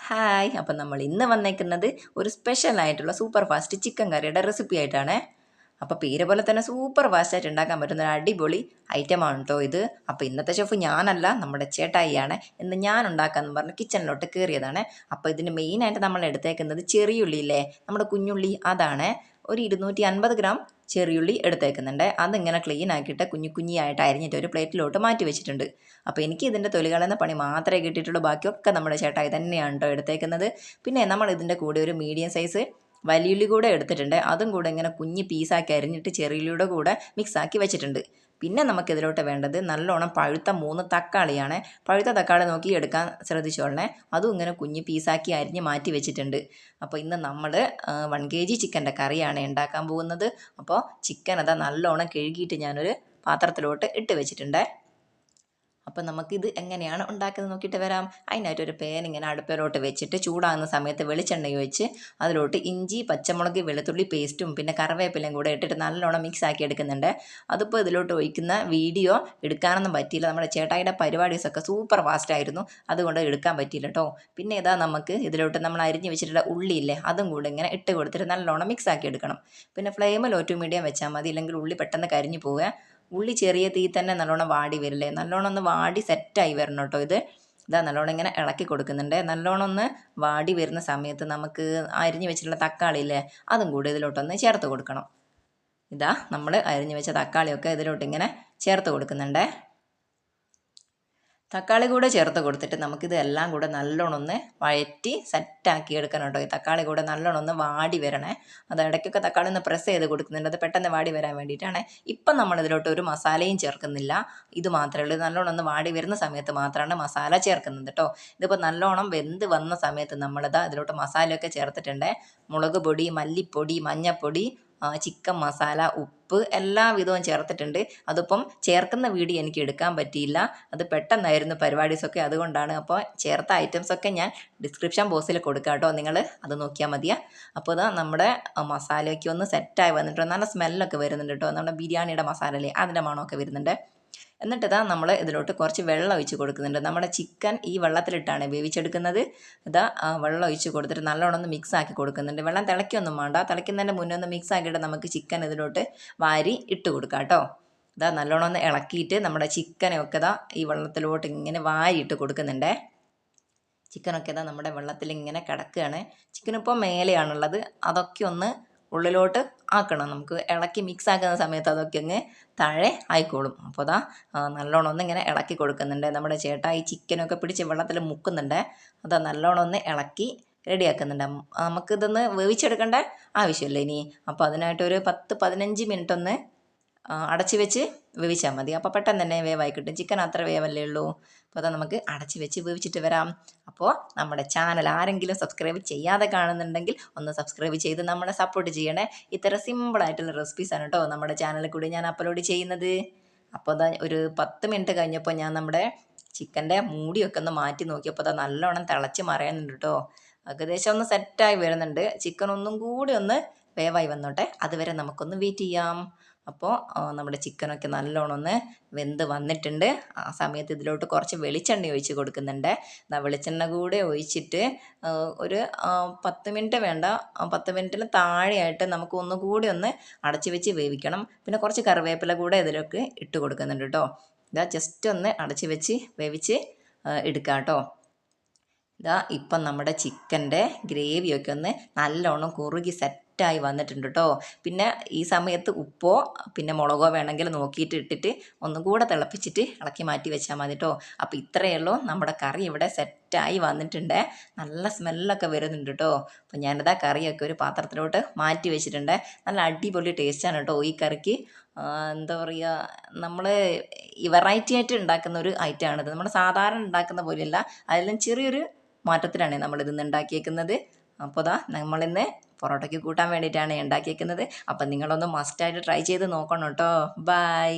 Hi, അപ്പം നമ്മൾ ഇന്ന് വന്നേക്കുന്നത് ഒരു സ്പെഷ്യൽ ആയിട്ടുള്ള സൂപ്പർ ഫാസ്റ്റ് ചിക്കൻ കറിയുടെ റെസിപ്പി ആയിട്ടാണ്. അപ്പോൾ പേര് പോലെ തന്നെ സൂപ്പർ ഫാസ്റ്റായിട്ട് ഉണ്ടാക്കാൻ പറ്റുന്ന ഒരു അടിപൊളി ഐറ്റമാണ് കേട്ടോ ഇത്. അപ്പോൾ ഇന്നത്തെ ഷെഫ് ഞാനല്ല, നമ്മുടെ ചേട്ടായിയാണ്. ഇന്ന് ഞാൻ ഉണ്ടാക്കാമെന്ന് പറഞ്ഞ് കിച്ചണിലോട്ട് കയറിയതാണ്. അപ്പോൾ ഇതിന് മെയിനായിട്ട് നമ്മൾ എടുത്തേക്കുന്നത് ചെറിയുള്ളി ഇല്ലേ, നമ്മുടെ കുഞ്ഞുള്ളി, അതാണ്. ഒരു 250 ഗ്രാം ചെറിയുള്ളി എടുത്തേക്കുന്നുണ്ട്. അതിങ്ങനെ ക്ലീൻ ആക്കിയിട്ട് കുഞ്ഞിയായിട്ട് അരിഞ്ഞിട്ട് ഒരു പ്ലേറ്റിലോട്ട് മാറ്റി വെച്ചിട്ടുണ്ട്. അപ്പോൾ എനിക്ക് ഇതിൻ്റെ തൊലി കളയുന്ന പണി മാത്രമേ കിട്ടിയിട്ടുള്ളൂ. ബാക്കിയൊക്കെ നമ്മുടെ ചേട്ടായി തന്നെയാണ് കേട്ടോ എടുത്തേക്കുന്നത്. പിന്നെ നമ്മൾ ഇതിൻ്റെ കൂടെ ഒരു മീഡിയം സൈസ് വലിയുള്ളി കൂടെ എടുത്തിട്ടുണ്ട്. അതും കൂടെ ഇങ്ങനെ കുഞ്ഞ് പീസാക്കി അരിഞ്ഞിട്ട് ചെറിയുള്ളിയുടെ കൂടെ മിക്സാക്കി വെച്ചിട്ടുണ്ട്. പിന്നെ നമുക്കിതിലോട്ട് വേണ്ടത് നല്ലോണം പഴുത്ത 3 തക്കാളിയാണ്. പഴുത്ത തക്കാളി നോക്കി എടുക്കാൻ ശ്രദ്ധിച്ചോളണേ. അതും ഇങ്ങനെ കുഞ്ഞ് പീസാക്കി അരിഞ്ഞ് മാറ്റി വെച്ചിട്ടുണ്ട്. അപ്പോൾ ഇന്ന് നമ്മൾ 1 kg ചിക്കൻ്റെ കറിയാണ് ഉണ്ടാക്കാൻ പോകുന്നത്. അപ്പോൾ ചിക്കൻ അതാ നല്ലോണം കഴുകിയിട്ട് ഞാനൊരു പാത്രത്തിലോട്ട് ഇട്ട് വെച്ചിട്ടുണ്ട്. അപ്പം നമുക്കിത് എങ്ങനെയാണ് ഉണ്ടാക്കുന്നത് നോക്കിയിട്ട് വരാം. അതിനായിട്ടൊരു പാൻ ഇങ്ങനെ അടുപ്പിലോട്ട് വെച്ചിട്ട് ചൂടാകുന്ന സമയത്ത് വെളിച്ചെണ്ണ ഒഴിച്ച് അതിലോട്ട് ഇഞ്ചി, പച്ചമുളക്, വെളുത്തുള്ളി പേസ്റ്റും പിന്നെ കറിവേപ്പിലയും കൂടെ ഇട്ടിട്ട് നല്ലോണം മിക്സ് ആക്കി എടുക്കുന്നുണ്ട്. അതിപ്പോൾ ഇതിലോട്ട് ഒഴിക്കുന്ന വീഡിയോ എടുക്കാനൊന്നും പറ്റിയില്ല. നമ്മുടെ ചേട്ടായിയുടെ പരിപാടീസൊക്കെ സൂപ്പർ ഫാസ്റ്റ് ആയിരുന്നു, അതുകൊണ്ട് എടുക്കാൻ പറ്റിയില്ല കേട്ടോ. പിന്നെ ഇതാ നമുക്ക് ഇതിലോട്ട് നമ്മൾ അരിഞ്ഞ് വെച്ചിട്ടുള്ള ഉള്ളിയില്ലേ, അതും കൂടെ ഇങ്ങനെ ഇട്ട് കൊടുത്തിട്ട് നല്ലോണം മിക്സ് ആക്കി എടുക്കണം. പിന്നെ ഫ്ലെയിമിൽ ലോ ടു മീഡിയം വെച്ചാൽ മതി, ഇല്ലെങ്കിൽ ഉള്ളി പെട്ടെന്ന് കരിഞ്ഞു പോവുക. ഉള്ളി ചെറിയ തീ തന്നെ നല്ലോണം വാടി വരില്ലേ, നല്ലോണം ഒന്ന് വാടി സെറ്റായി വരണം കേട്ടോ. ഇതാ നല്ലോണം ഇങ്ങനെ ഇളക്കി കൊടുക്കുന്നുണ്ട്. നല്ലോണം ഒന്ന് വാടി വരുന്ന സമയത്ത് നമുക്ക് അരിഞ്ഞു വെച്ചിട്ടുള്ള തക്കാളി ഇല്ലേ, അതും കൂടി ഇതിലോട്ടൊന്ന് ചേർത്ത് കൊടുക്കണം. ഇതാ നമ്മൾ അരിഞ്ഞു വെച്ച തക്കാളിയൊക്കെ ഇതിലോട്ട് ഇങ്ങനെ ചേർത്ത് കൊടുക്കുന്നുണ്ട്. തക്കാളി കൂടെ ചേർത്ത് കൊടുത്തിട്ട് നമുക്കിത് എല്ലാം കൂടെ നല്ലോണം ഒന്ന് വഴറ്റി സെറ്റാക്കി എടുക്കണം കേട്ടോ. ഈ തക്കാളി കൂടെ നല്ലോണം ഒന്ന് വാടി വരണേ. അത് ഇടയ്ക്കൊക്കെ തക്കാളി ഒന്ന് പ്രസ് ചെയ്ത് കൊടുക്കുന്നുണ്ട്, അത് പെട്ടെന്ന് വാടി വരാൻ വേണ്ടിയിട്ടാണ്. ഇപ്പം നമ്മൾ ഇതിലോട്ട് ഒരു മസാലയും ചേർക്കുന്നില്ല, ഇത് മാത്രമേ ഉള്ളൂ. നല്ലോണം ഒന്ന് വാടി വരുന്ന സമയത്ത് മാത്രമാണ് മസാല ചേർക്കുന്നത് കേട്ടോ. ഇതിപ്പോൾ നല്ലോണം വെന്ത് വന്ന സമയത്ത് നമ്മളിതാ ഇതിലോട്ട് മസാലയൊക്കെ ചേർത്തിട്ടുണ്ട്. മുളക് പൊടി, മല്ലിപ്പൊടി, മഞ്ഞൾപ്പൊടി, ചിക്കൻ മസാല, ഉപ്പ് എല്ലാ വിധവും ചേർത്തിട്ടുണ്ട്. അതിപ്പം ചേർക്കുന്ന വീഡിയോ എനിക്ക് എടുക്കാൻ പറ്റിയില്ല, അത് പെട്ടെന്നായിരുന്നു പരിപാടീസൊക്കെ, അതുകൊണ്ടാണ്. അപ്പോൾ ചേർത്ത ഐറ്റംസൊക്കെ ഞാൻ ഡിസ്ക്രിപ്ഷൻ ബോക്സിൽ കൊടുക്കാം കേട്ടോ, നിങ്ങൾ അത് നോക്കിയാൽ മതിയാ. അപ്പോൾ ഇതാ നമ്മുടെ മസാലയൊക്കെ ഒന്ന് സെറ്റായി വന്നിട്ട് നല്ല സ്മെല്ലൊക്കെ വരുന്നുണ്ട് കേട്ടോ. നമ്മുടെ ബിരിയാണിയുടെ മസാലയില്ലേ, അതിൻ്റെ മണമൊക്കെ വരുന്നുണ്ട്. എന്നിട്ട് ഇതാ നമ്മൾ ഇതിലോട്ട് കുറച്ച് വെള്ളം ഒഴിച്ച് കൊടുക്കുന്നുണ്ട്. നമ്മുടെ ചിക്കൻ ഈ വെള്ളത്തിലിട്ടാണ് വേവിച്ചെടുക്കുന്നത്. ഇതാ വെള്ളം ഒഴിച്ച് കൊടുത്തിട്ട് നല്ലോണം ഒന്ന് മിക്സ് ആക്കി കൊടുക്കുന്നുണ്ട്. വെള്ളം തിളയ്ക്കൊന്നും വേണ്ട, തിളയ്ക്കുന്നതിൻ്റെ മുന്നേ ഒന്ന് മിക്സ് ആക്കിയിട്ട് നമുക്ക് ചിക്കൻ ഇതിലോട്ട് വാരി ഇട്ട് കൊടുക്കാം കേട്ടോ. ഇതാ നല്ലോണം ഒന്ന് ഇളക്കിയിട്ട് നമ്മുടെ ചിക്കനൊക്കെ ഇതാ ഈ വെള്ളത്തിലോട്ട് ഇങ്ങനെ വാരി ഇട്ട് കൊടുക്കുന്നുണ്ട്. ചിക്കനൊക്കെ ഇതാ നമ്മുടെ വെള്ളത്തിൽ ഇങ്ങനെ കിടക്കുകയാണ്. ചിക്കനിപ്പോൾ മേലെയാണുള്ളത്, അതൊക്കെ ഒന്ന് ഉള്ളിലോട്ട് ആക്കണം. നമുക്ക് ഇളക്കി മിക്സ് ആക്കുന്ന സമയത്ത് അതൊക്കെ അങ്ങ് താഴെ ആയിക്കോളും. അപ്പോൾ അതാ നല്ലോണം ഒന്ന് ഇങ്ങനെ ഇളക്കി കൊടുക്കുന്നുണ്ട്. നമ്മുടെ ചേട്ടാ ഈ ചിക്കനൊക്കെ പിടിച്ച് വെള്ളത്തിൽ മുക്കുന്നുണ്ട്. അതാ നല്ലോണം ഒന്ന് ഇളക്കി റെഡിയാക്കുന്നുണ്ട്. നമുക്കിതൊന്ന് വേവിച്ചെടുക്കേണ്ട ആവശ്യമില്ല ഇനി. അപ്പോൾ അതിനായിട്ടൊരു 10-15 മിനിറ്റ് ഒന്ന് അടച്ച് വെച്ച് വേവിച്ചാൽ മതി. അപ്പോൾ പെട്ടെന്ന് തന്നെ വേവായി കിട്ടും. ചിക്കൻ അത്ര വേവല്ലേ ഉള്ളൂ. അപ്പോൾ അത് നമുക്ക് അടച്ച് വെച്ച് വേവിച്ചിട്ട് വരാം. അപ്പോൾ നമ്മുടെ ചാനൽ ആരെങ്കിലും സബ്സ്ക്രൈബ് ചെയ്യാതെ കാണുന്നുണ്ടെങ്കിൽ ഒന്ന് സബ്സ്ക്രൈബ് ചെയ്ത് നമ്മളെ സപ്പോർട്ട് ചെയ്യണേ. ഇത്തരം സിമ്പിളായിട്ടുള്ള റെസിപ്പീസാണ് കേട്ടോ നമ്മുടെ ചാനലിൽ കൂടി ഞാൻ അപ്ലോഡ് ചെയ്യുന്നത്. അപ്പോൾ അതാ ഒരു 10 മിനിറ്റ് കഴിഞ്ഞപ്പോൾ ഞാൻ നമ്മുടെ ചിക്കൻ്റെ മൂടിയൊക്കെ ഒന്ന് മാറ്റി നോക്കിയപ്പോൾ അത് നല്ലോണം തിളച്ച് മറയുന്നുണ്ട് കേട്ടോ. ഏകദേശം ഒന്ന് സെറ്റായി വരുന്നുണ്ട്. ചിക്കൻ ഒന്നും കൂടി ഒന്ന് വേവായി വന്നോട്ടെ, അതുവരെ നമുക്കൊന്ന് വെയിറ്റ് ചെയ്യാം. അപ്പോൾ നമ്മുടെ ചിക്കനൊക്കെ നല്ലോണം ഒന്ന് വെന്ത് വന്നിട്ടുണ്ട്. ആ സമയത്ത് ഇതിലോട്ട് കുറച്ച് വെളിച്ചെണ്ണ ഒഴിച്ച് കൊടുക്കുന്നുണ്ട്. വെളിച്ചെണ്ണ കൂടെ ഒഴിച്ചിട്ട് ഒരു 10 മിനിറ്റ് വേണ്ട, 10 മിനിറ്റിന് താഴെയായിട്ട് നമുക്ക് ഒന്നുകൂടി ഒന്ന് അടച്ച് വെച്ച് വേവിക്കണം. പിന്നെ കുറച്ച് കറിവേപ്പില കൂടെ ഇതിലൊക്കെ ഇട്ട് കൊടുക്കുന്നുണ്ട് കേട്ടോ. ഇതാ ജസ്റ്റ് ഒന്ന് അടച്ച് വെച്ച് വേവിച്ച് എടുക്കാം കേട്ടോ. ഇതാ ഇപ്പം നമ്മുടെ ചിക്കൻ്റെ ഗ്രേവിയൊക്കെ ഒന്ന് നല്ലോണം കുറുകി സെറ്റായി വന്നിട്ടുണ്ട് കേട്ടോ. പിന്നെ ഈ സമയത്ത് ഉപ്പോ പിന്നെ മുളകോ വേണമെങ്കിൽ നോക്കിയിട്ട് ഇട്ടിട്ട് ഒന്നും കൂടെ തിളപ്പിച്ചിട്ട് ഇളക്കി മാറ്റി വെച്ചാൽ മതി കേട്ടോ. അപ്പോൾ ഇത്രയേ ഉള്ളൂ, നമ്മുടെ കറി ഇവിടെ സെറ്റായി വന്നിട്ടുണ്ട്. നല്ല സ്മെല്ലൊക്കെ വരുന്നുണ്ട് കേട്ടോ. അപ്പോൾ ഞാനിതാ കറിയൊക്കെ ഒരു പാത്രത്തിലോട്ട് മാറ്റി വെച്ചിട്ടുണ്ട്. നല്ല അടിപൊളി ടേസ്റ്റാണ് കേട്ടോ ഈ കറിക്ക്. എന്താ പറയുക, നമ്മൾ ഈ വെറൈറ്റി ആയിട്ട് ഉണ്ടാക്കുന്ന ഒരു ഐറ്റമാണിത്. നമ്മൾ സാധാരണ ഉണ്ടാക്കുന്ന പോലെയല്ല, അതിലും ചെറിയൊരു മാറ്റത്തിലാണ് നമ്മളിതിന്ന് ഉണ്ടാക്കിയേക്കുന്നത്. അപ്പോൾ അതാ നമ്മളിന്ന് പൊറോട്ടയ്ക്ക് കൂട്ടാൻ വേണ്ടിയിട്ടാണ് ഉണ്ടാക്കിയേക്കുന്നത്. അപ്പം നിങ്ങളൊന്ന് മസ്റ്റായിട്ട് ട്രൈ ചെയ്ത് നോക്കണം കേട്ടോ. ബൈ.